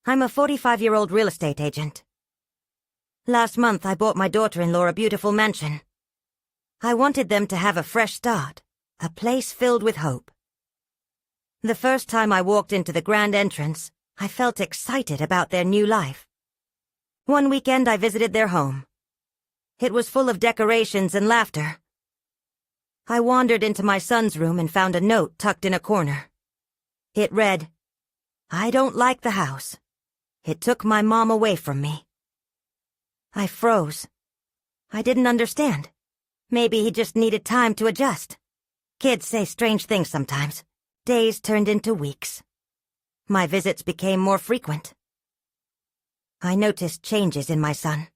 I'm a 45-year-old real estate agent. Last month I bought my daughter-in-law a beautiful mansion. I wanted them to have a fresh start, a place filled with hope. The first time I walked into the grand entrance, I felt excited about their new life. One weekend I visited their home. It was full of decorations and laughter. I wandered into my son's room and found a note tucked in a corner. It read, "I don't like the house. It took my mom away from me." I froze. I didn't understand. Maybe he just needed time to adjust. Kids say strange things sometimes. Days turned into weeks. My visits became more frequent. I noticed changes in my son.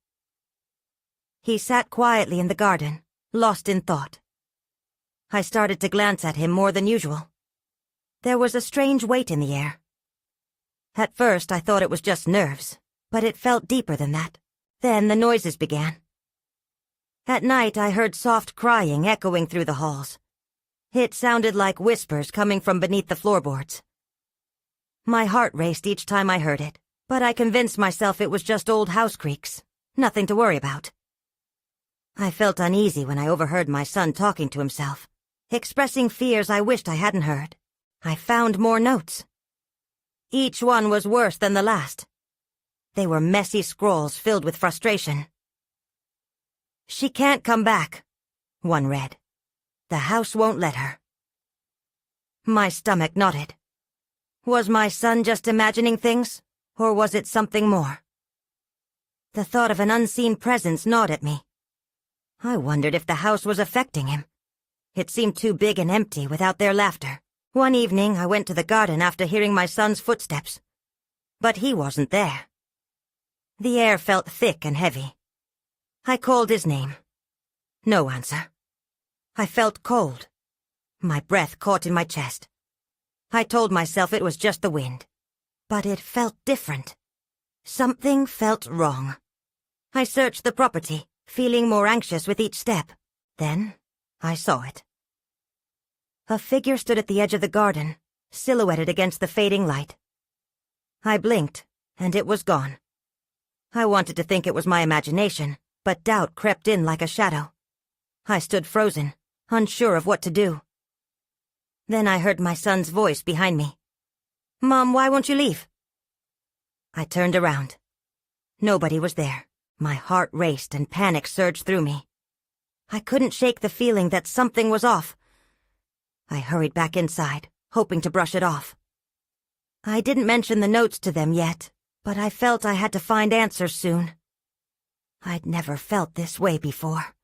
He sat quietly in the garden, lost in thought. I started to glance at him more than usual. There was a strange weight in the air. At first I thought it was just nerves, but it felt deeper than that. Then the noises began. At night I heard soft crying echoing through the halls. It sounded like whispers coming from beneath the floorboards. My heart raced each time I heard it, but I convinced myself it was just old house creaks, nothing to worry about. I felt uneasy when I overheard my son talking to himself, expressing fears I wished I hadn't heard. I found more notes. Each one was worse than the last. They were messy scrawls filled with frustration. "She can't come back," one read. "The house won't let her." My stomach knotted. Was my son just imagining things, or was it something more? The thought of an unseen presence gnawed at me. I wondered if the house was affecting him. It seemed too big and empty without their laughter. One evening I went to the garden after hearing my son's footsteps. But he wasn't there. The air felt thick and heavy. I called his name. No answer. I felt cold. My breath caught in my chest. I told myself it was just the wind. But it felt different. Something felt wrong. I searched the property, feeling more anxious with each step. Then, I saw it. A figure stood at the edge of the garden, silhouetted against the fading light. I blinked, and it was gone. I wanted to think it was my imagination, but doubt crept in like a shadow. I stood frozen, unsure of what to do. Then I heard my son's voice behind me. "Mom, why won't you leave?" I turned around. Nobody was there. My heart raced and panic surged through me. I couldn't shake the feeling that something was off. I hurried back inside, hoping to brush it off. I didn't mention the notes to them yet, but I felt I had to find answers soon. I'd never felt this way before.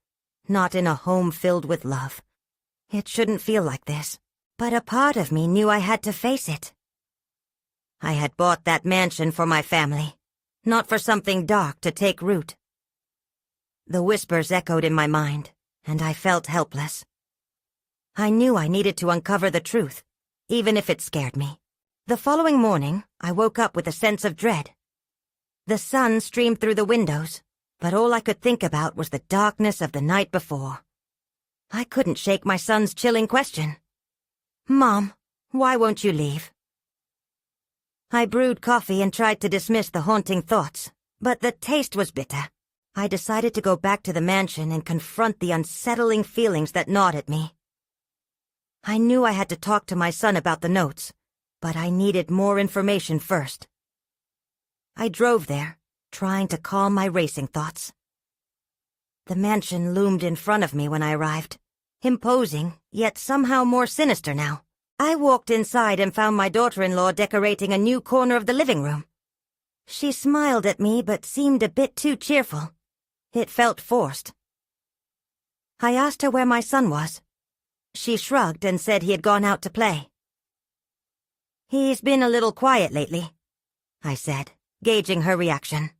Not in a home filled with love. It shouldn't feel like this, but a part of me knew I had to face it. I had bought that mansion for my family, not for something dark to take root. The whispers echoed in my mind, and I felt helpless. I knew I needed to uncover the truth, even if it scared me. The following morning, I woke up with a sense of dread. The sun streamed through the windows, but all I could think about was the darkness of the night before. I couldn't shake my son's chilling question. "Mom, why won't you leave?" I brewed coffee and tried to dismiss the haunting thoughts, but the taste was bitter. I decided to go back to the mansion and confront the unsettling feelings that gnawed at me. I knew I had to talk to my son about the notes, but I needed more information first. I drove there, trying to calm my racing thoughts. The mansion loomed in front of me when I arrived, imposing, yet somehow more sinister now. I walked inside and found my daughter-in-law decorating a new corner of the living room. She smiled at me but seemed a bit too cheerful. It felt forced. I asked her where my son was. She shrugged and said he had gone out to play. "He's been a little quiet lately," I said, gauging her reaction.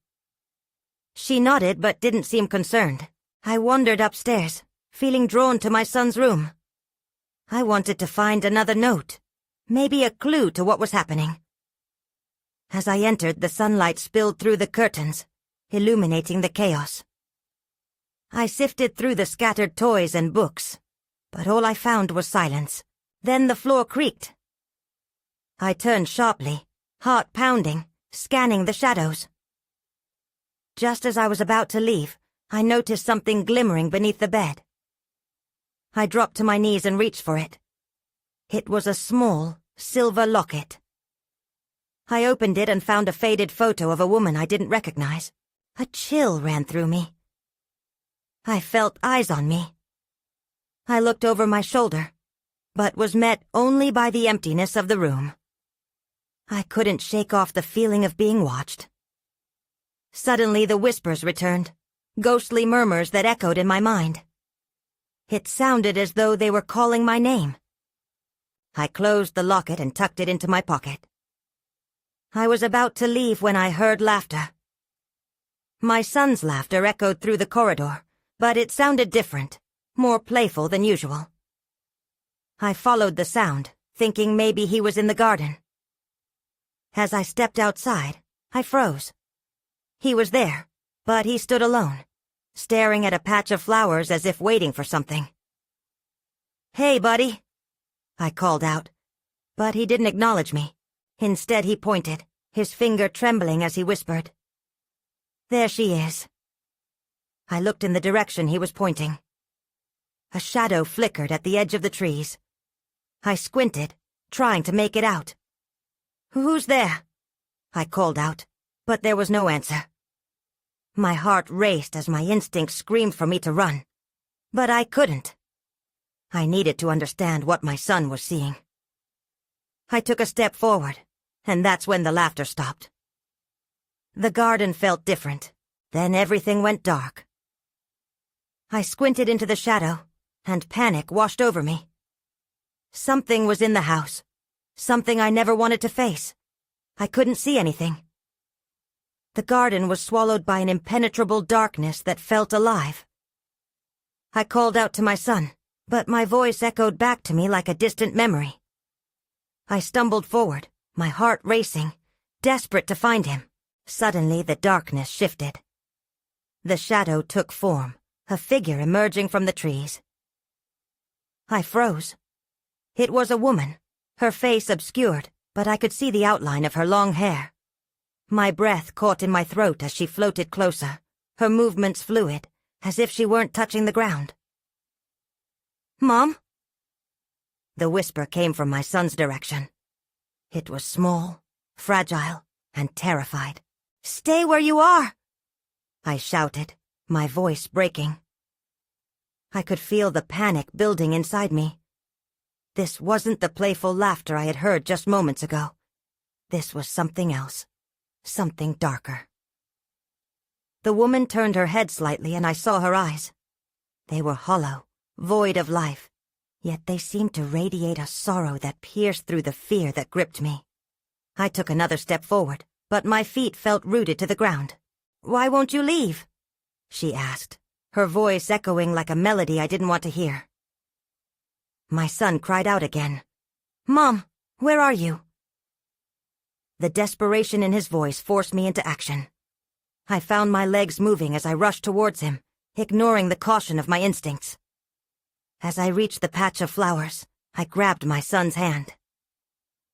She nodded but didn't seem concerned. I wandered upstairs, feeling drawn to my son's room. I wanted to find another note, maybe a clue to what was happening. As I entered, the sunlight spilled through the curtains, illuminating the chaos. I sifted through the scattered toys and books, but all I found was silence. Then the floor creaked. I turned sharply, heart pounding, scanning the shadows. Just as I was about to leave, I noticed something glimmering beneath the bed. I dropped to my knees and reached for it. It was a small, silver locket. I opened it and found a faded photo of a woman I didn't recognize. A chill ran through me. I felt eyes on me. I looked over my shoulder, but was met only by the emptiness of the room. I couldn't shake off the feeling of being watched. Suddenly the whispers returned, ghostly murmurs that echoed in my mind. It sounded as though they were calling my name. I closed the locket and tucked it into my pocket. I was about to leave when I heard laughter. My son's laughter echoed through the corridor, but it sounded different, more playful than usual. I followed the sound, thinking maybe he was in the garden. As I stepped outside, I froze. He was there, but he stood alone, staring at a patch of flowers as if waiting for something. "Hey, buddy," I called out, but he didn't acknowledge me. Instead, he pointed, his finger trembling as he whispered, "There she is." I looked in the direction he was pointing. A shadow flickered at the edge of the trees. I squinted, trying to make it out. "Who's there?" I called out, but there was no answer. My heart raced as my instinct screamed for me to run, but I couldn't. I needed to understand what my son was seeing. I took a step forward, and that's when the laughter stopped. The garden felt different. Then everything went dark. I squinted into the shadow, and panic washed over me. Something was in the house. Something I never wanted to face. I couldn't see anything. The garden was swallowed by an impenetrable darkness that felt alive. I called out to my son, but my voice echoed back to me like a distant memory. I stumbled forward, my heart racing, desperate to find him. Suddenly the darkness shifted. The shadow took form, a figure emerging from the trees. I froze. It was a woman, her face obscured, but I could see the outline of her long hair. My breath caught in my throat as she floated closer, her movements fluid, as if she weren't touching the ground. "Mom?" The whisper came from my son's direction. It was small, fragile, and terrified. "Stay where you are!" I shouted, my voice breaking. I could feel the panic building inside me. This wasn't the playful laughter I had heard just moments ago. This was something else, something darker. The woman turned her head slightly and I saw her eyes. They were hollow, void of life, yet they seemed to radiate a sorrow that pierced through the fear that gripped me. I took another step forward, but my feet felt rooted to the ground. "Why won't you leave?" she asked, her voice echoing like a melody I didn't want to hear. My son cried out again. "Mom, where are you?" The desperation in his voice forced me into action. I found my legs moving as I rushed towards him, ignoring the caution of my instincts. As I reached the patch of flowers, I grabbed my son's hand.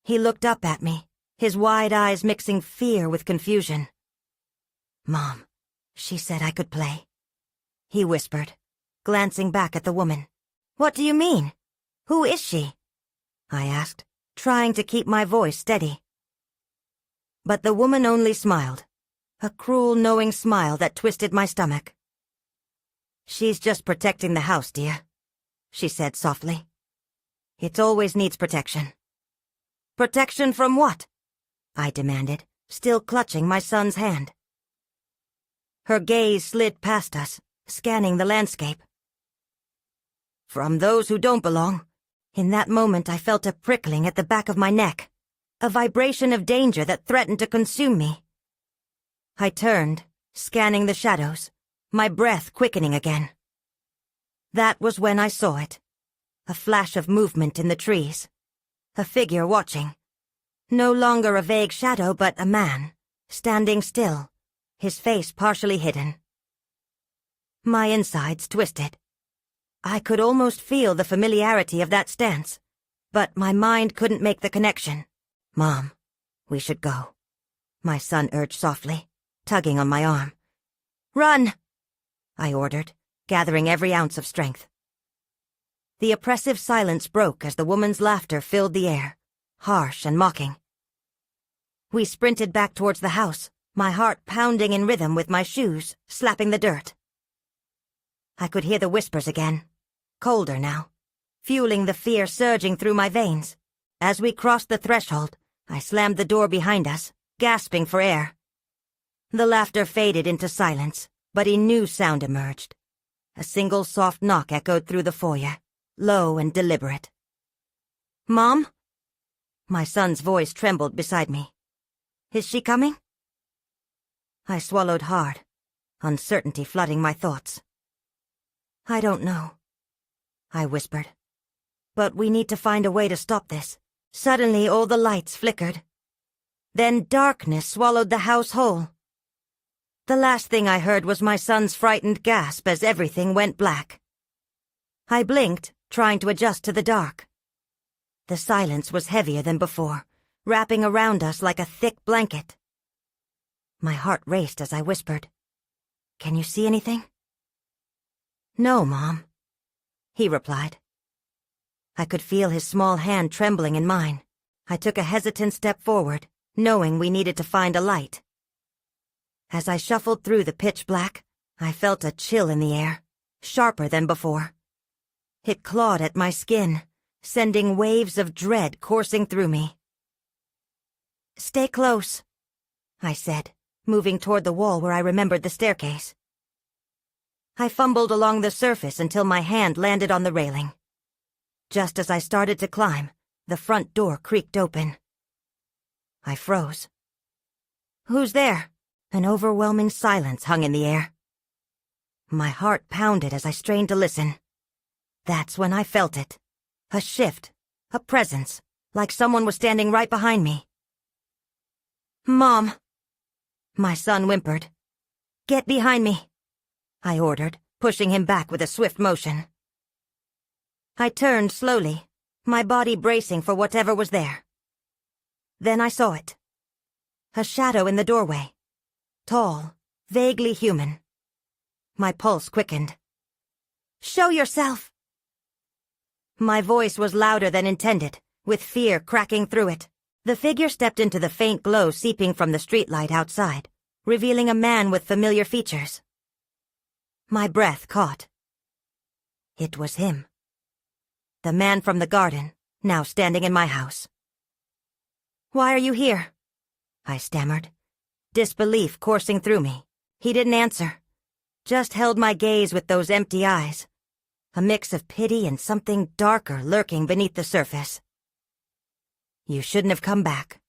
He looked up at me, his wide eyes mixing fear with confusion. "Mom, she said I could play," he whispered, glancing back at the woman. "What do you mean? Who is she?" I asked, trying to keep my voice steady. But the woman only smiled, a cruel, knowing smile that twisted my stomach. "She's just protecting the house, dear," she said softly. "It always needs protection." "Protection from what?" I demanded, still clutching my son's hand. Her gaze slid past us, scanning the landscape. "From those who don't belong." In that moment I felt a prickling at the back of my neck, a vibration of danger that threatened to consume me. I turned, scanning the shadows, my breath quickening again. That was when I saw it. A flash of movement in the trees. A figure watching. No longer a vague shadow, but a man, standing still, his face partially hidden. My insides twisted. I could almost feel the familiarity of that stance, but my mind couldn't make the connection. "Mom, we should go." my son urged softly, tugging on my arm. "Run!" I ordered, gathering every ounce of strength. The oppressive silence broke as the woman's laughter filled the air, harsh and mocking. We sprinted back towards the house, my heart pounding in rhythm with my shoes slapping the dirt. I could hear the whispers again, colder now, fueling the fear surging through my veins. As we crossed the threshold, I slammed the door behind us, gasping for air. The laughter faded into silence, but a new sound emerged. A single soft knock echoed through the foyer, low and deliberate. "Mom?" My son's voice trembled beside me. "Is she coming?" I swallowed hard, uncertainty flooding my thoughts. "I don't know," I whispered. "But we need to find a way to stop this." Suddenly all the lights flickered. Then darkness swallowed the house whole. The last thing I heard was my son's frightened gasp as everything went black. I blinked, trying to adjust to the dark. The silence was heavier than before, wrapping around us like a thick blanket. My heart raced as I whispered, "Can you see anything?" "No, Mom," he replied. I could feel his small hand trembling in mine. I took a hesitant step forward, knowing we needed to find a light. As I shuffled through the pitch black, I felt a chill in the air, sharper than before. It clawed at my skin, sending waves of dread coursing through me. "Stay close," I said, moving toward the wall where I remembered the staircase. I fumbled along the surface until my hand landed on the railing. Just as I started to climb, the front door creaked open. I froze. "Who's there?" An overwhelming silence hung in the air. My heart pounded as I strained to listen. That's when I felt it. A shift, a presence, like someone was standing right behind me. "Mom!" My son whimpered. "Get behind me," I ordered, pushing him back with a swift motion. I turned slowly, my body bracing for whatever was there. Then I saw it. A shadow in the doorway. Tall, vaguely human. My pulse quickened. "Show yourself!" My voice was louder than intended, with fear cracking through it. The figure stepped into the faint glow seeping from the streetlight outside, revealing a man with familiar features. My breath caught. It was him. The man from the garden, now standing in my house. "Why are you here?" I stammered, disbelief coursing through me. He didn't answer, just held my gaze with those empty eyes, a mix of pity and something darker lurking beneath the surface. "You shouldn't have come back."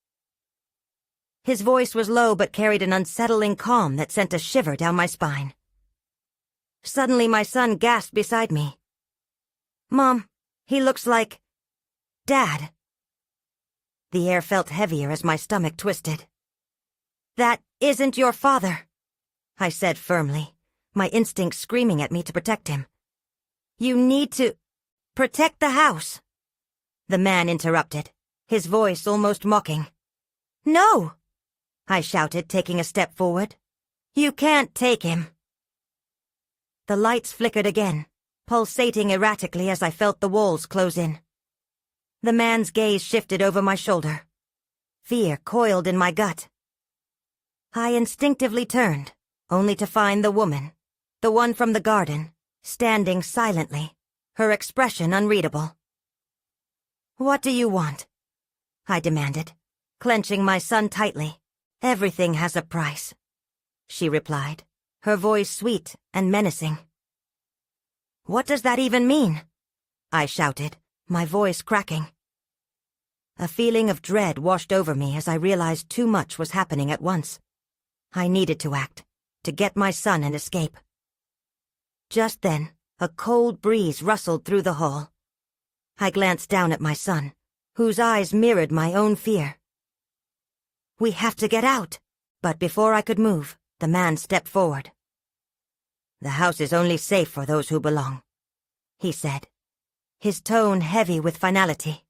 His voice was low but carried an unsettling calm that sent a shiver down my spine. Suddenly my son gasped beside me. "Mom, he looks like... Dad." The air felt heavier as my stomach twisted. "That isn't your father," I said firmly, my instincts screaming at me to protect him. "You need to... protect the house." The man interrupted, his voice almost mocking. "No!" I shouted, taking a step forward. "You can't take him." The lights flickered again, pulsating erratically as I felt the walls close in. The man's gaze shifted over my shoulder. Fear coiled in my gut. I instinctively turned, only to find the woman, the one from the garden, standing silently, her expression unreadable. "What do you want?" I demanded, clenching my son tightly. "Everything has a price," she replied, her voice sweet and menacing. "What does that even mean?" I shouted, my voice cracking. A feeling of dread washed over me as I realized too much was happening at once. I needed to act, to get my son and escape. Just then, a cold breeze rustled through the hall. I glanced down at my son, whose eyes mirrored my own fear. "We have to get out." But before I could move, the man stepped forward. "The house is only safe for those who belong," he said, his tone heavy with finality.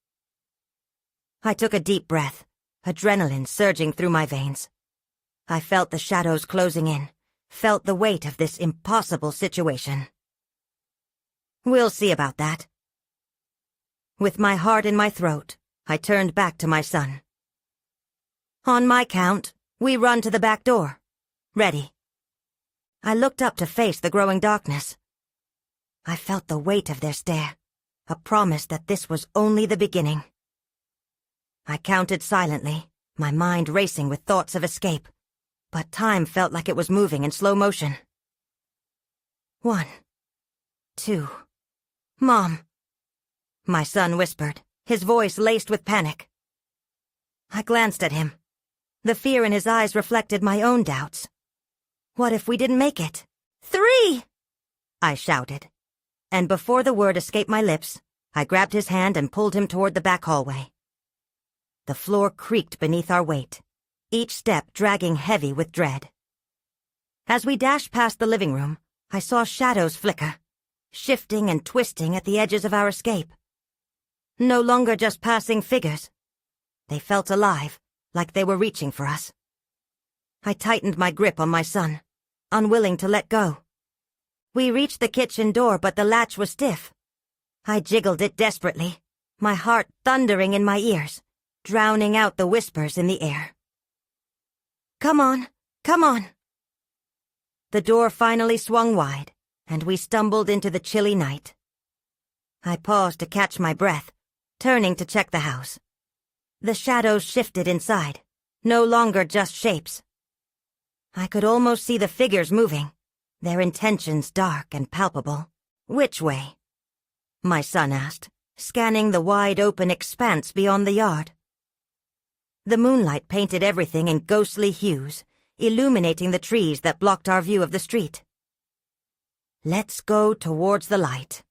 I took a deep breath, adrenaline surging through my veins. I felt the shadows closing in, felt the weight of this impossible situation. We'll see about that. With my heart in my throat, I turned back to my son. On my count, we run to the back door. Ready. I looked up to face the growing darkness. I felt the weight of their stare, a promise that this was only the beginning. I counted silently, my mind racing with thoughts of escape, but time felt like it was moving in slow motion. 1, 2, Mom, my son whispered, his voice laced with panic. I glanced at him. The fear in his eyes reflected my own doubts. What if we didn't make it? 3! I shouted, and before the word escaped my lips, I grabbed his hand and pulled him toward the back hallway. The floor creaked beneath our weight, each step dragging heavy with dread. As we dashed past the living room, I saw shadows flicker, shifting and twisting at the edges of our escape. No longer just passing figures. They felt alive, like they were reaching for us. I tightened my grip on my son, unwilling to let go. We reached the kitchen door, but the latch was stiff. I jiggled it desperately, my heart thundering in my ears, drowning out the whispers in the air. Come on, come on. The door finally swung wide, and we stumbled into the chilly night. I paused to catch my breath, turning to check the house. The shadows shifted inside, no longer just shapes. I could almost see the figures moving, their intentions dark and palpable. Which way? My son asked, scanning the wide-open expanse beyond the yard. The moonlight painted everything in ghostly hues, illuminating the trees that blocked our view of the street. Let's go towards the light,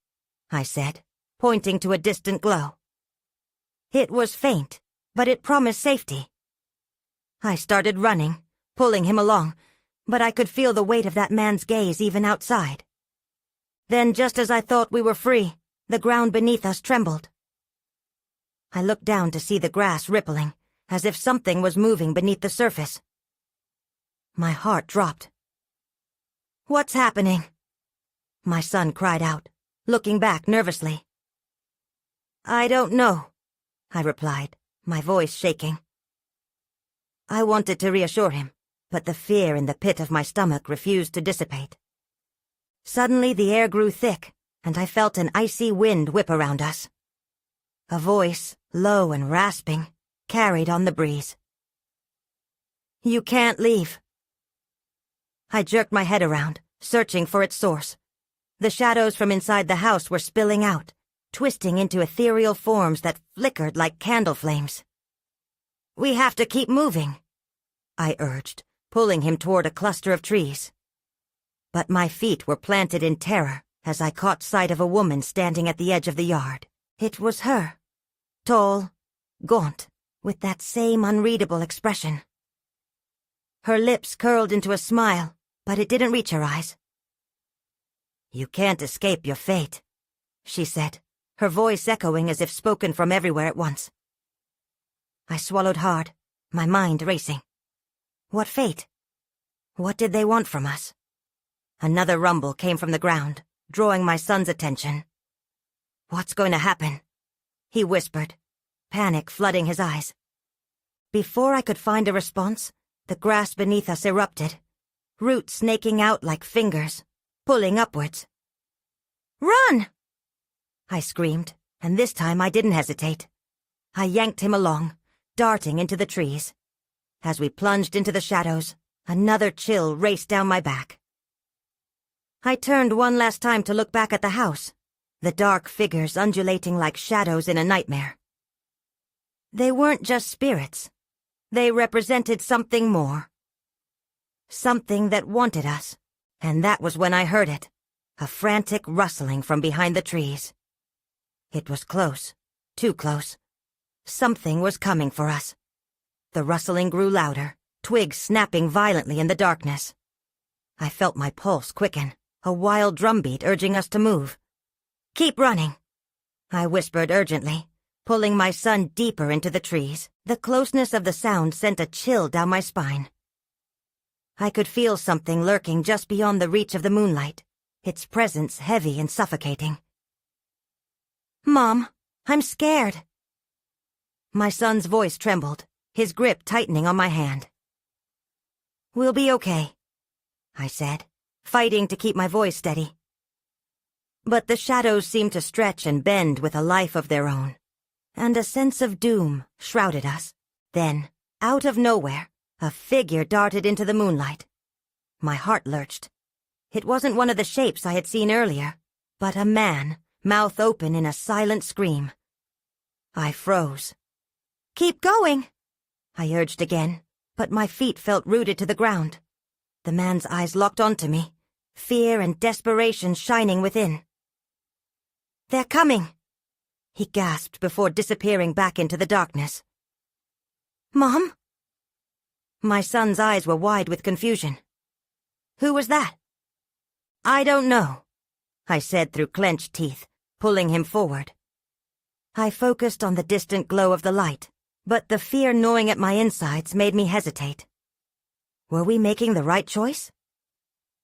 I said, pointing to a distant glow. It was faint, but it promised safety. I started running, pulling him along, but I could feel the weight of that man's gaze even outside. Then, just as I thought we were free, the ground beneath us trembled. I looked down to see the grass rippling, as if something was moving beneath the surface. My heart dropped. What's happening? My son cried out, looking back nervously. I don't know, I replied, my voice shaking. I wanted to reassure him, but the fear in the pit of my stomach refused to dissipate. Suddenly the air grew thick, and I felt an icy wind whip around us. A voice, low and rasping, carried on the breeze. You can't leave. I jerked my head around, searching for its source. The shadows from inside the house were spilling out, twisting into ethereal forms that flickered like candle flames. We have to keep moving, I urged, pulling him toward a cluster of trees. But my feet were planted in terror as I caught sight of a woman standing at the edge of the yard. It was her, tall, gaunt, with that same unreadable expression. Her lips curled into a smile, but it didn't reach her eyes. You can't escape your fate, she said, her voice echoing as if spoken from everywhere at once. I swallowed hard, my mind racing. What fate? What did they want from us? Another rumble came from the ground, drawing my son's attention. What's going to happen? He whispered, panic flooding his eyes. Before I could find a response, the grass beneath us erupted, roots snaking out like fingers, pulling upwards. Run! I screamed, and this time I didn't hesitate. I yanked him along, darting into the trees. As we plunged into the shadows, another chill raced down my back. I turned one last time to look back at the house, the dark figures undulating like shadows in a nightmare. They weren't just spirits. They represented something more. Something that wanted us, and that was when I heard it, a frantic rustling from behind the trees. It was close, too close. Something was coming for us. The rustling grew louder, twigs snapping violently in the darkness. I felt my pulse quicken, a wild drumbeat urging us to move. Keep running, I whispered urgently, pulling my son deeper into the trees. The closeness of the sound sent a chill down my spine. I could feel something lurking just beyond the reach of the moonlight, its presence heavy and suffocating. "Mom, I'm scared." My son's voice trembled, his grip tightening on my hand. "We'll be okay," I said, fighting to keep my voice steady. But the shadows seemed to stretch and bend with a life of their own, and a sense of doom shrouded us. Then, out of nowhere, a figure darted into the moonlight. My heart lurched. It wasn't one of the shapes I had seen earlier, but a man, mouth open in a silent scream. I froze. "Keep going," I urged again, but my feet felt rooted to the ground. The man's eyes locked onto me, fear and desperation shining within. "They're coming," he gasped before disappearing back into the darkness. "Mom?" My son's eyes were wide with confusion. "Who was that?" "I don't know," I said through clenched teeth, pulling him forward. I focused on the distant glow of the light, but the fear gnawing at my insides made me hesitate. Were we making the right choice?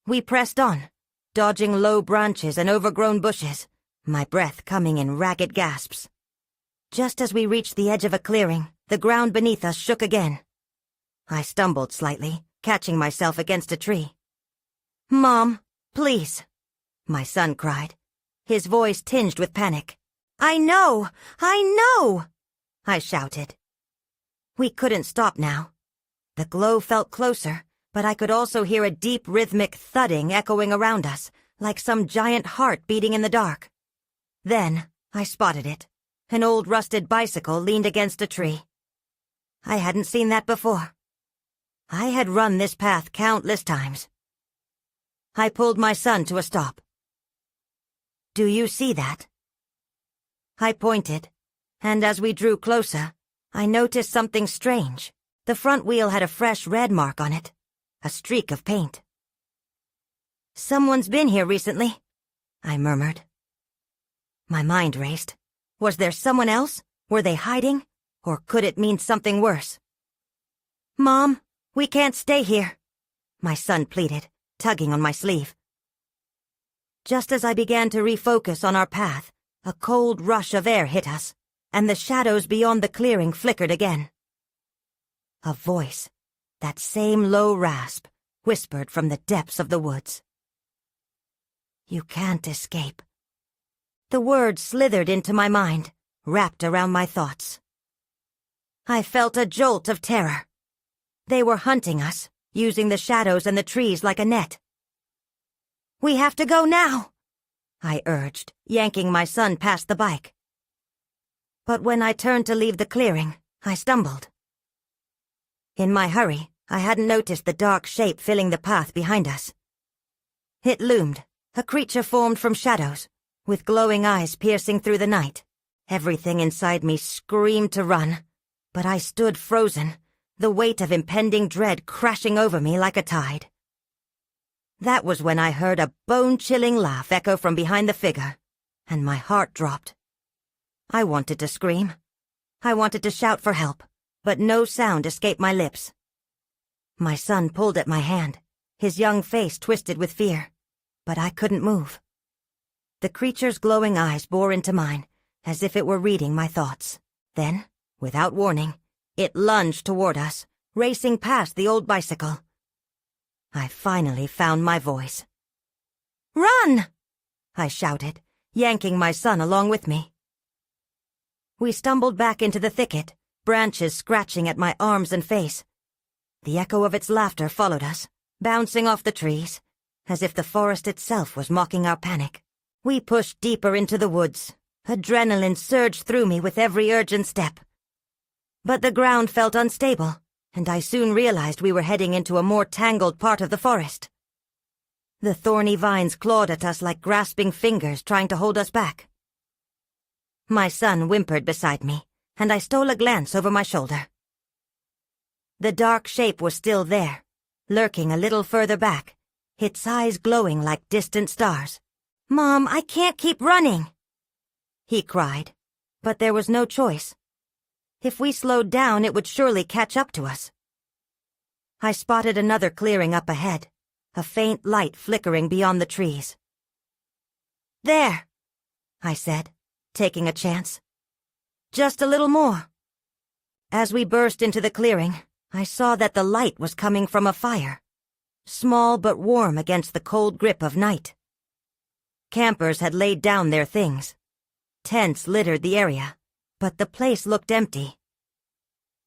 We pressed on, dodging low branches and overgrown bushes, my breath coming in ragged gasps. Just as we reached the edge of a clearing, the ground beneath us shook again. I stumbled slightly, catching myself against a tree. "Mom, please," my son cried, his voice tinged with panic. I know! I shouted. We couldn't stop now. The glow felt closer, but I could also hear a deep rhythmic thudding echoing around us, like some giant heart beating in the dark. Then, I spotted it. An old rusted bicycle leaned against a tree. I hadn't seen that before. I had run this path countless times. I pulled my son to a stop. "Do you see that?" I pointed, and as we drew closer, I noticed something strange. The front wheel had a fresh red mark on it, a streak of paint. "Someone's been here recently," I murmured. My mind raced. Was there someone else? Were they hiding? Or could it mean something worse? "Mom, we can't stay here," my son pleaded, tugging on my sleeve. Just as I began to refocus on our path, a cold rush of air hit us, and the shadows beyond the clearing flickered again. A voice, that same low rasp, whispered from the depths of the woods. "You can't escape." The words slithered into my mind, wrapped around my thoughts. I felt a jolt of terror. They were hunting us, using the shadows and the trees like a net. "We have to go now," I urged, yanking my son past the bike. But when I turned to leave the clearing, I stumbled. In my hurry, I hadn't noticed the dark shape filling the path behind us. It loomed, a creature formed from shadows, with glowing eyes piercing through the night. Everything inside me screamed to run, but I stood frozen, the weight of impending dread crashing over me like a tide. That was when I heard a bone-chilling laugh echo from behind the figure, and my heart dropped. I wanted to scream. I wanted to shout for help, but no sound escaped my lips. My son pulled at my hand, his young face twisted with fear, but I couldn't move. The creature's glowing eyes bore into mine, as if it were reading my thoughts. Then, without warning, it lunged toward us, racing past the old bicycle. I finally found my voice. "Run!" I shouted, yanking my son along with me. We stumbled back into the thicket, branches scratching at my arms and face. The echo of its laughter followed us, bouncing off the trees, as if the forest itself was mocking our panic. We pushed deeper into the woods. Adrenaline surged through me with every urgent step. But the ground felt unstable, and I soon realized we were heading into a more tangled part of the forest. The thorny vines clawed at us like grasping fingers trying to hold us back. My son whimpered beside me, and I stole a glance over my shoulder. The dark shape was still there, lurking a little further back, its eyes glowing like distant stars. "Mom, I can't keep running!" he cried, but there was no choice. If we slowed down, it would surely catch up to us. I spotted another clearing up ahead, a faint light flickering beyond the trees. "There," I said, taking a chance. "Just a little more." As we burst into the clearing, I saw that the light was coming from a fire, small but warm against the cold grip of night. Campers had laid down their things. Tents littered the area, but the place looked empty.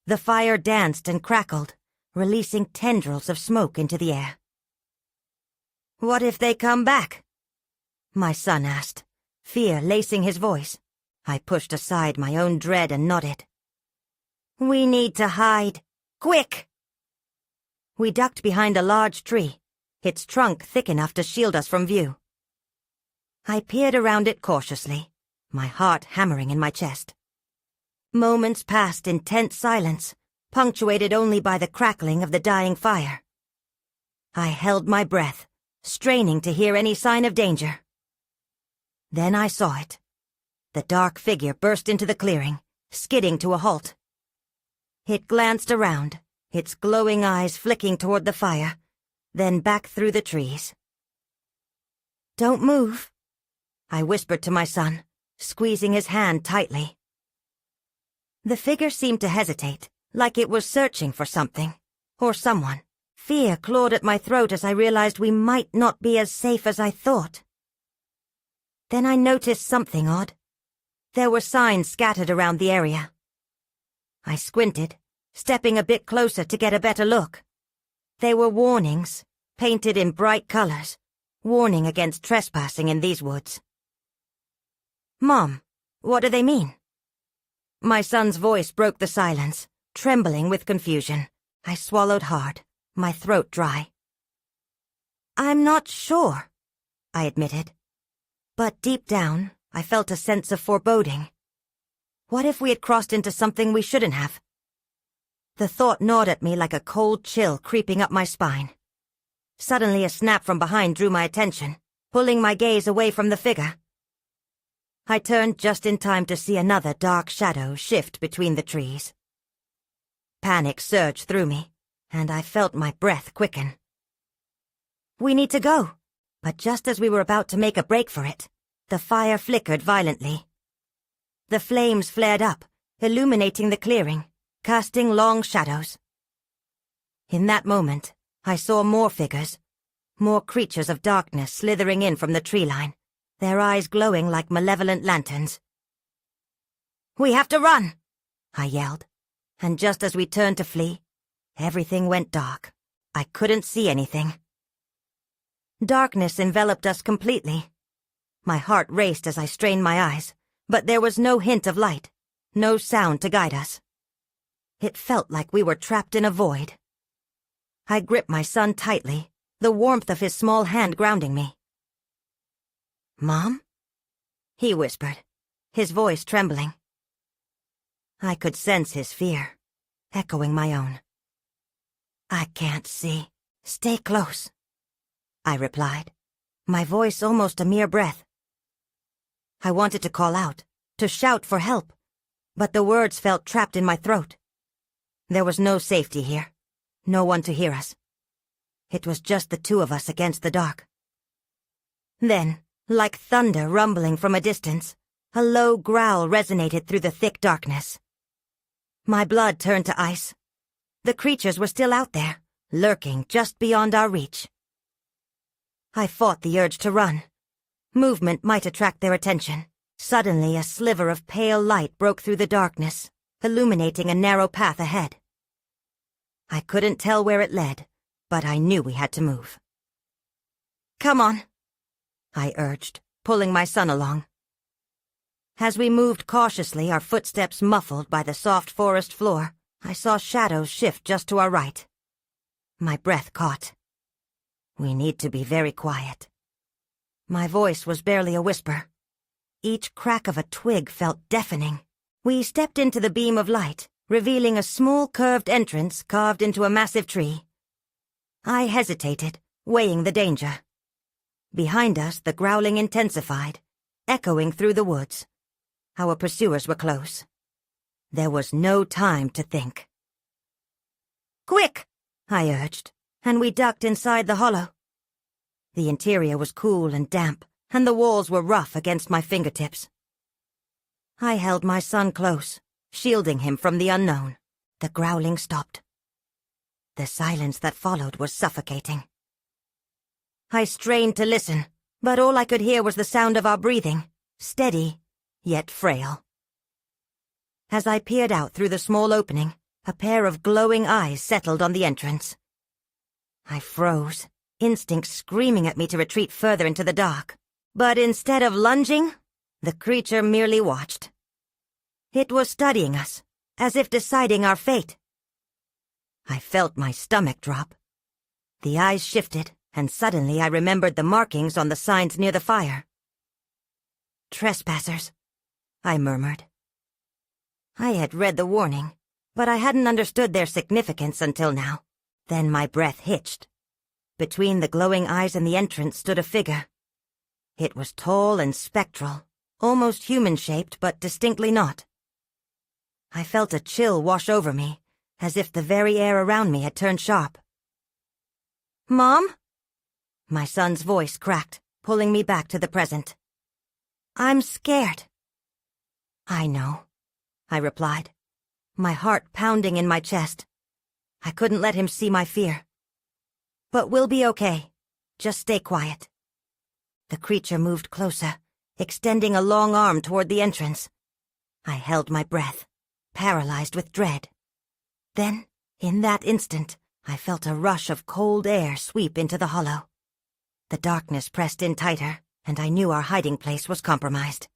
The fire danced and crackled, releasing tendrils of smoke into the air. "What if they come back?" my son asked, fear lacing his voice. I pushed aside my own dread and nodded. "We need to hide. Quick!" We ducked behind a large tree, its trunk thick enough to shield us from view. I peered around it cautiously, my heart hammering in my chest. Moments passed in tense silence, punctuated only by the crackling of the dying fire. I held my breath, straining to hear any sign of danger. Then I saw it. The dark figure burst into the clearing, skidding to a halt. It glanced around, its glowing eyes flicking toward the fire, then back through the trees. "Don't move," I whispered to my son, squeezing his hand tightly. The figure seemed to hesitate, like it was searching for something, or someone. Fear clawed at my throat as I realized we might not be as safe as I thought. Then I noticed something odd. There were signs scattered around the area. I squinted, stepping a bit closer to get a better look. They were warnings, painted in bright colors, warning against trespassing in these woods. "Mom, what do they mean?" My son's voice broke the silence, trembling with confusion. I swallowed hard, my throat dry. "I'm not sure," I admitted. But deep down, I felt a sense of foreboding. What if we had crossed into something we shouldn't have? The thought gnawed at me like a cold chill creeping up my spine. Suddenly a snap from behind drew my attention, pulling my gaze away from the figure. I turned just in time to see another dark shadow shift between the trees. Panic surged through me, and I felt my breath quicken. "We need to go," but just as we were about to make a break for it, the fire flickered violently. The flames flared up, illuminating the clearing, casting long shadows. In that moment, I saw more figures, more creatures of darkness slithering in from the tree line, their eyes glowing like malevolent lanterns. "We have to run!" I yelled, and just as we turned to flee, everything went dark. I couldn't see anything. Darkness enveloped us completely. My heart raced as I strained my eyes, but there was no hint of light, no sound to guide us. It felt like we were trapped in a void. I gripped my son tightly, the warmth of his small hand grounding me. "Mom?" he whispered, his voice trembling. I could sense his fear, echoing my own. "I can't see. Stay close," I replied, my voice almost a mere breath. I wanted to call out, to shout for help, but the words felt trapped in my throat. There was no safety here, no one to hear us. It was just the two of us against the dark. Then, like thunder rumbling from a distance, a low growl resonated through the thick darkness. My blood turned to ice. The creatures were still out there, lurking just beyond our reach. I fought the urge to run. Movement might attract their attention. Suddenly, a sliver of pale light broke through the darkness, illuminating a narrow path ahead. I couldn't tell where it led, but I knew we had to move. "Come on," I urged, pulling my son along. As we moved cautiously, our footsteps muffled by the soft forest floor, I saw shadows shift just to our right. My breath caught. "We need to be very quiet." My voice was barely a whisper. Each crack of a twig felt deafening. We stepped into the beam of light, revealing a small curved entrance carved into a massive tree. I hesitated, weighing the danger. Behind us, the growling intensified, echoing through the woods. Our pursuers were close. There was no time to think. "Quick!" I urged, and we ducked inside the hollow. The interior was cool and damp, and the walls were rough against my fingertips. I held my son close, shielding him from the unknown. The growling stopped. The silence that followed was suffocating. I strained to listen, but all I could hear was the sound of our breathing, steady, yet frail. As I peered out through the small opening, a pair of glowing eyes settled on the entrance. I froze, instinct screaming at me to retreat further into the dark. But instead of lunging, the creature merely watched. It was studying us, as if deciding our fate. I felt my stomach drop. The eyes shifted, and suddenly I remembered the markings on the signs near the fire. "Trespassers," I murmured. I had read the warning, but I hadn't understood their significance until now. Then my breath hitched. Between the glowing eyes and the entrance stood a figure. It was tall and spectral, almost human-shaped but distinctly not. I felt a chill wash over me, as if the very air around me had turned sharp. "Mom?" My son's voice cracked, pulling me back to the present. "I'm scared." "I know," I replied, my heart pounding in my chest. I couldn't let him see my fear. "But we'll be okay. Just stay quiet." The creature moved closer, extending a long arm toward the entrance. I held my breath, paralyzed with dread. Then, in that instant, I felt a rush of cold air sweep into the hollow. The darkness pressed in tighter, and I knew our hiding place was compromised.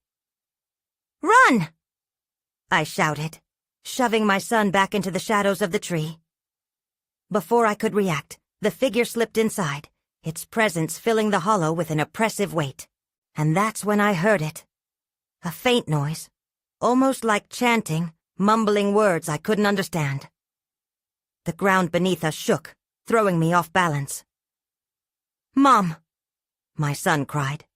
"Run!" I shouted, shoving my son back into the shadows of the tree. Before I could react, the figure slipped inside, its presence filling the hollow with an oppressive weight. And that's when I heard it. A faint noise, almost like chanting, mumbling words I couldn't understand. The ground beneath us shook, throwing me off balance. "Mom!" my son cried.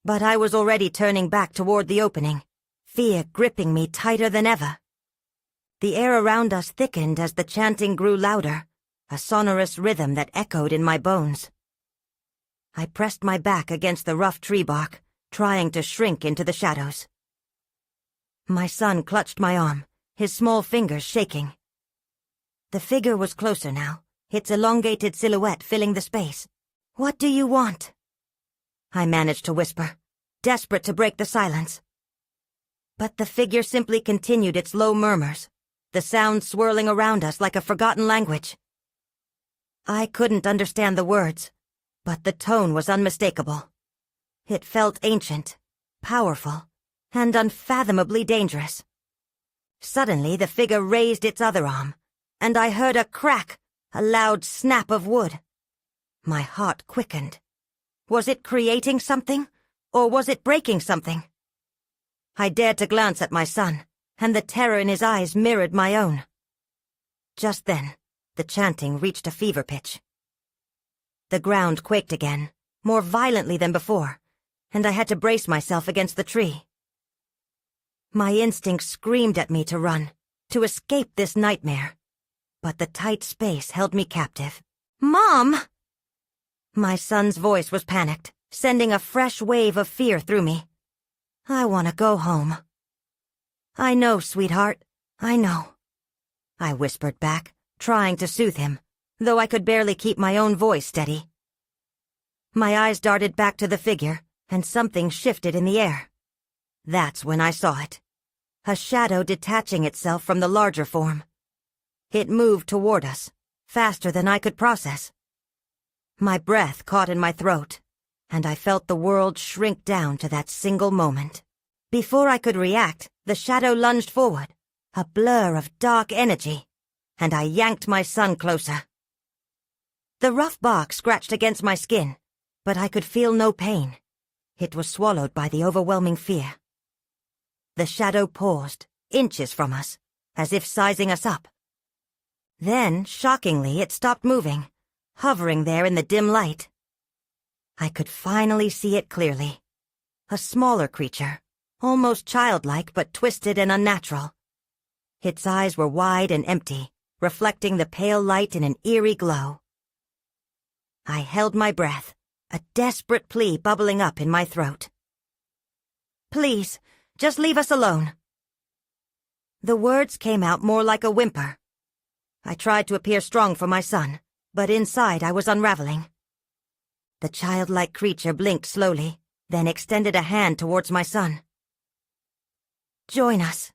But I was already turning back toward the opening, fear gripping me tighter than ever. The air around us thickened as the chanting grew louder, a sonorous rhythm that echoed in my bones. I pressed my back against the rough tree bark, trying to shrink into the shadows. My son clutched my arm, his small fingers shaking. The figure was closer now, its elongated silhouette filling the space. "What do you want?" I managed to whisper, desperate to break the silence. But the figure simply continued its low murmurs, the sound swirling around us like a forgotten language. I couldn't understand the words, but the tone was unmistakable. It felt ancient, powerful, and unfathomably dangerous. Suddenly, the figure raised its other arm, and I heard a crack, a loud snap of wood. My heart quickened. Was it creating something, or was it breaking something? I dared to glance at my son, and the terror in his eyes mirrored my own. Just then, the chanting reached a fever pitch. The ground quaked again, more violently than before, and I had to brace myself against the tree. My instinct screamed at me to run, to escape this nightmare, but the tight space held me captive. "Mom!" My son's voice was panicked, sending a fresh wave of fear through me. "I want to go home." "I know, sweetheart, I know," I whispered back, trying to soothe him, though I could barely keep my own voice steady. My eyes darted back to the figure, and something shifted in the air. That's when I saw it. A shadow detaching itself from the larger form. It moved toward us, faster than I could process. My breath caught in my throat, and I felt the world shrink down to that single moment. Before I could react, the shadow lunged forward, a blur of dark energy, and I yanked my son closer. The rough bark scratched against my skin, but I could feel no pain. It was swallowed by the overwhelming fear. The shadow paused, inches from us, as if sizing us up. Then, shockingly, it stopped moving, hovering there in the dim light. I could finally see it clearly. A smaller creature, almost childlike but twisted and unnatural. Its eyes were wide and empty, reflecting the pale light in an eerie glow. I held my breath, a desperate plea bubbling up in my throat. "Please, just leave us alone." The words came out more like a whimper. I tried to appear strong for my son, but inside I was unraveling. The childlike creature blinked slowly, then extended a hand towards my son. "Join us,"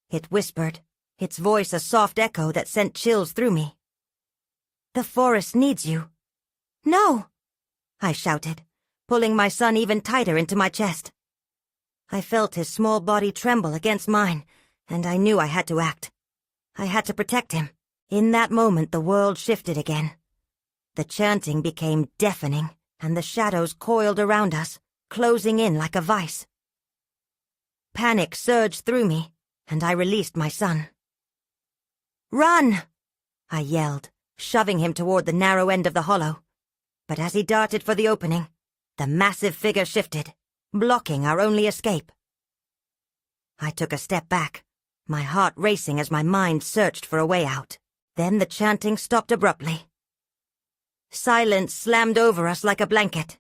it whispered, its voice a soft echo that sent chills through me. "The forest needs you." "No!" I shouted, pulling my son even tighter into my chest. I felt his small body tremble against mine, and I knew I had to act. I had to protect him. In that moment the world shifted again. The chanting became deafening, and the shadows coiled around us, closing in like a vice. Panic surged through me, and I released my son. "Run!" I yelled, shoving him toward the narrow end of the hollow. But as he darted for the opening, the massive figure shifted, blocking our only escape. I took a step back, my heart racing as my mind searched for a way out. Then the chanting stopped abruptly. Silence slammed over us like a blanket.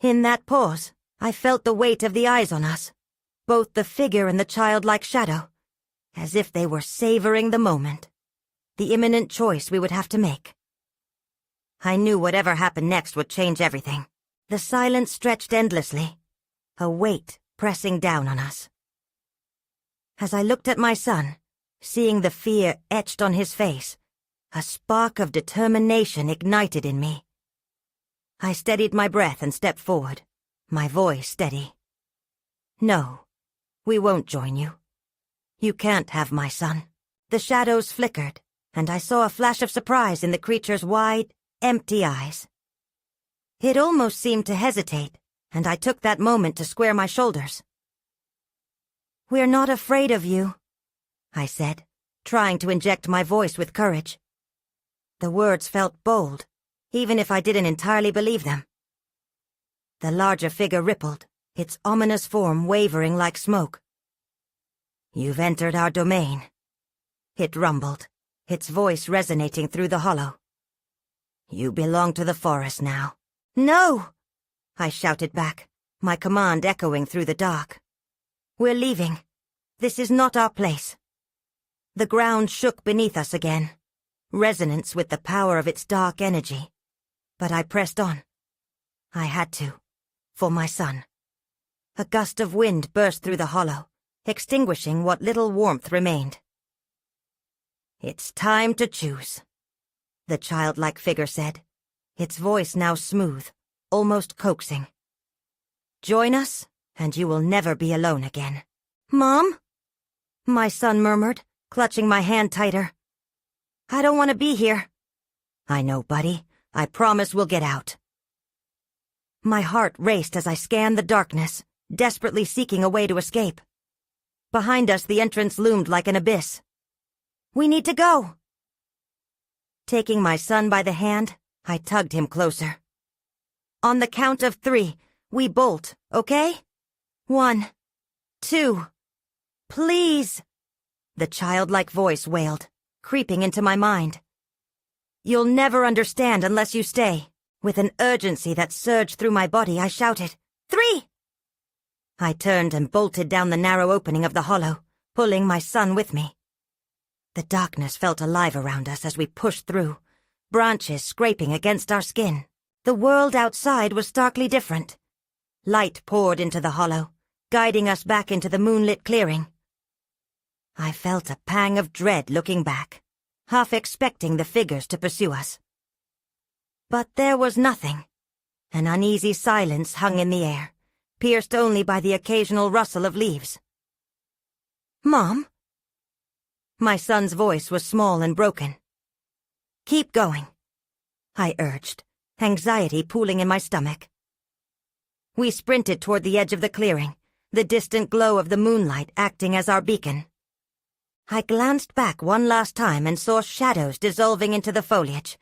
In that pause, I felt the weight of the eyes on us, both the figure and the childlike shadow, as if they were savoring the moment, the imminent choice we would have to make. I knew whatever happened next would change everything. The silence stretched endlessly, a weight pressing down on us. As I looked at my son, seeing the fear etched on his face, a spark of determination ignited in me. I steadied my breath and stepped forward, my voice steady. "No, we won't join you. You can't have my son." The shadows flickered, and I saw a flash of surprise in the creature's wide, empty eyes. It almost seemed to hesitate, and I took that moment to square my shoulders. "We're not afraid of you," I said, trying to inject my voice with courage. The words felt bold, even if I didn't entirely believe them. The larger figure rippled, its ominous form wavering like smoke. "You've entered our domain," it rumbled, its voice resonating through the hollow. "You belong to the forest now." "No!" I shouted back, my command echoing through the dark. "We're leaving. This is not our place." The ground shook beneath us again, resonance with the power of its dark energy. But I pressed on. I had to, for my son. A gust of wind burst through the hollow, extinguishing what little warmth remained. "It's time to choose," the childlike figure said, its voice now smooth, almost coaxing. "Join us, and you will never be alone again." "Mom?" my son murmured, clutching my hand tighter. "I don't want to be here." "I know, buddy. I promise we'll get out." My heart raced as I scanned the darkness, desperately seeking a way to escape. Behind us, the entrance loomed like an abyss. "We need to go." Taking my son by the hand, I tugged him closer. "On the count of 3, we bolt, okay? 1, 2, please," the childlike voice wailed, creeping into my mind. "You'll never understand unless you stay." With an urgency that surged through my body, I shouted, 3! I turned and bolted down the narrow opening of the hollow, pulling my son with me. The darkness felt alive around us as we pushed through, branches scraping against our skin. The world outside was starkly different. Light poured into the hollow, guiding us back into the moonlit clearing. I felt a pang of dread looking back, half expecting the figures to pursue us. But there was nothing. An uneasy silence hung in the air, pierced only by the occasional rustle of leaves. "Mom?" My son's voice was small and broken. "Keep going," I urged, anxiety pooling in my stomach. We sprinted toward the edge of the clearing, the distant glow of the moonlight acting as our beacon. I glanced back one last time and saw shadows dissolving into the foliage,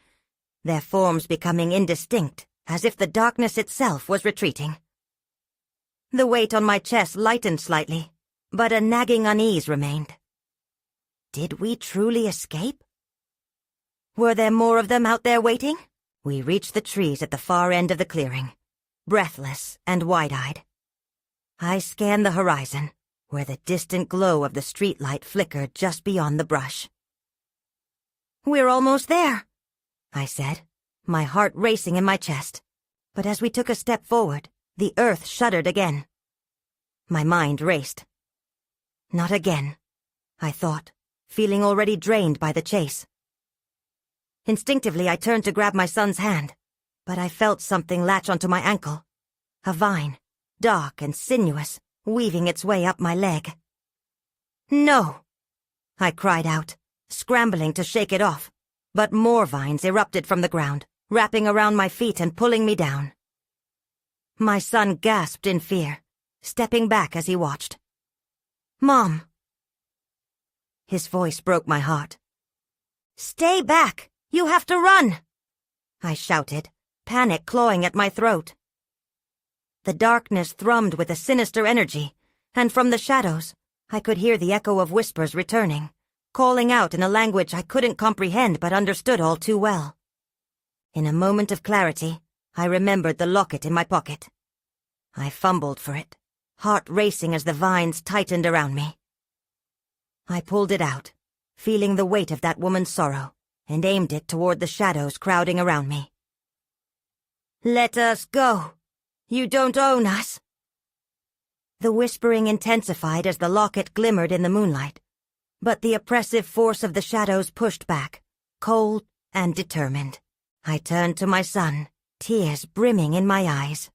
their forms becoming indistinct, as if the darkness itself was retreating. The weight on my chest lightened slightly, but a nagging unease remained. Did we truly escape? Were there more of them out there waiting? We reached the trees at the far end of the clearing, breathless and wide-eyed. I scanned the horizon, where the distant glow of the streetlight flickered just beyond the brush. "We're almost there," I said, my heart racing in my chest. But as we took a step forward, the earth shuddered again. My mind raced. Not again, I thought, feeling already drained by the chase. Instinctively, I turned to grab my son's hand, but I felt something latch onto my ankle. A vine, dark and sinuous, weaving its way up my leg. "No!" I cried out, scrambling to shake it off, but more vines erupted from the ground, wrapping around my feet and pulling me down. My son gasped in fear, stepping back as he watched. "Mom!" His voice broke my heart. "Stay back! You have to run!" I shouted, panic clawing at my throat. The darkness thrummed with a sinister energy, and from the shadows, I could hear the echo of whispers returning, calling out in a language I couldn't comprehend but understood all too well. In a moment of clarity, I remembered the locket in my pocket. I fumbled for it, heart racing as the vines tightened around me. I pulled it out, feeling the weight of that woman's sorrow, and aimed it toward the shadows crowding around me. "Let us go! You don't own us!" The whispering intensified as the locket glimmered in the moonlight, but the oppressive force of the shadows pushed back, cold and determined. I turned to my son, tears brimming in my eyes.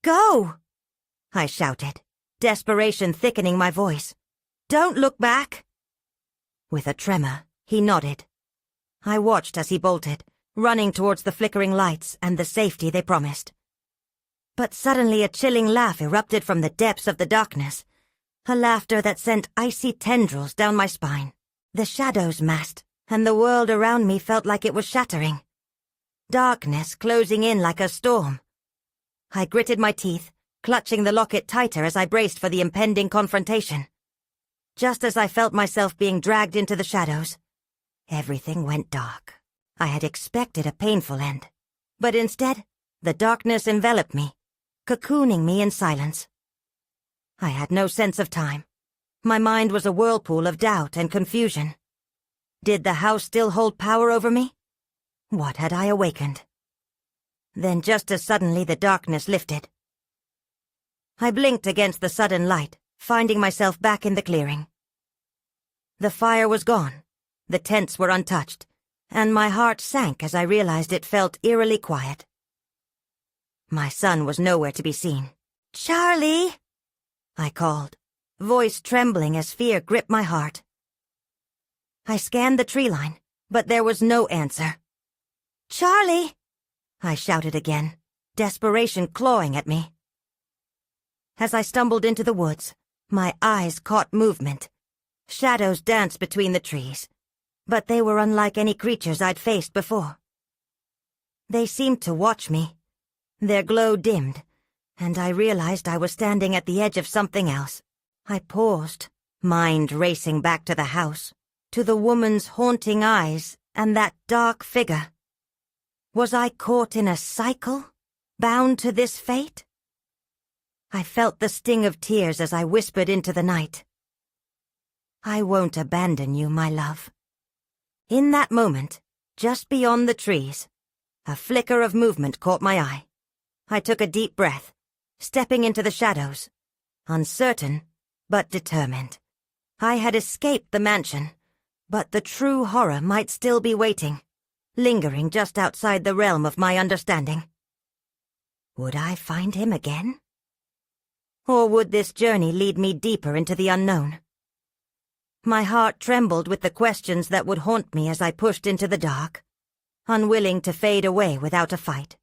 "Go!" I shouted, desperation thickening my voice. "Don't look back!" With a tremor, he nodded. I watched as he bolted, running towards the flickering lights and the safety they promised. But suddenly a chilling laugh erupted from the depths of the darkness, a laughter that sent icy tendrils down my spine. The shadows massed, and the world around me felt like it was shattering. Darkness closing in like a storm. I gritted my teeth, clutching the locket tighter as I braced for the impending confrontation. Just as I felt myself being dragged into the shadows, everything went dark. I had expected a painful end, but instead, the darkness enveloped me, cocooning me in silence. I had no sense of time. My mind was a whirlpool of doubt and confusion. Did the house still hold power over me? What had I awakened? Then just as suddenly the darkness lifted. I blinked against the sudden light, finding myself back in the clearing. The fire was gone, the tents were untouched, and my heart sank as I realized it felt eerily quiet. My son was nowhere to be seen. "Charlie!" I called, voice trembling as fear gripped my heart. I scanned the tree line, but there was no answer. "Charlie!" I shouted again, desperation clawing at me. As I stumbled into the woods, my eyes caught movement. Shadows danced between the trees, but they were unlike any creatures I'd faced before. They seemed to watch me. Their glow dimmed, and I realized I was standing at the edge of something else. I paused, mind racing back to the house, to the woman's haunting eyes and that dark figure. Was I caught in a cycle, bound to this fate? I felt the sting of tears as I whispered into the night. "I won't abandon you, my love." In that moment, just beyond the trees, a flicker of movement caught my eye. I took a deep breath, stepping into the shadows, uncertain but determined. I had escaped the mansion, but the true horror might still be waiting, lingering just outside the realm of my understanding. Would I find him again? Or would this journey lead me deeper into the unknown? My heart trembled with the questions that would haunt me as I pushed into the dark, unwilling to fade away without a fight.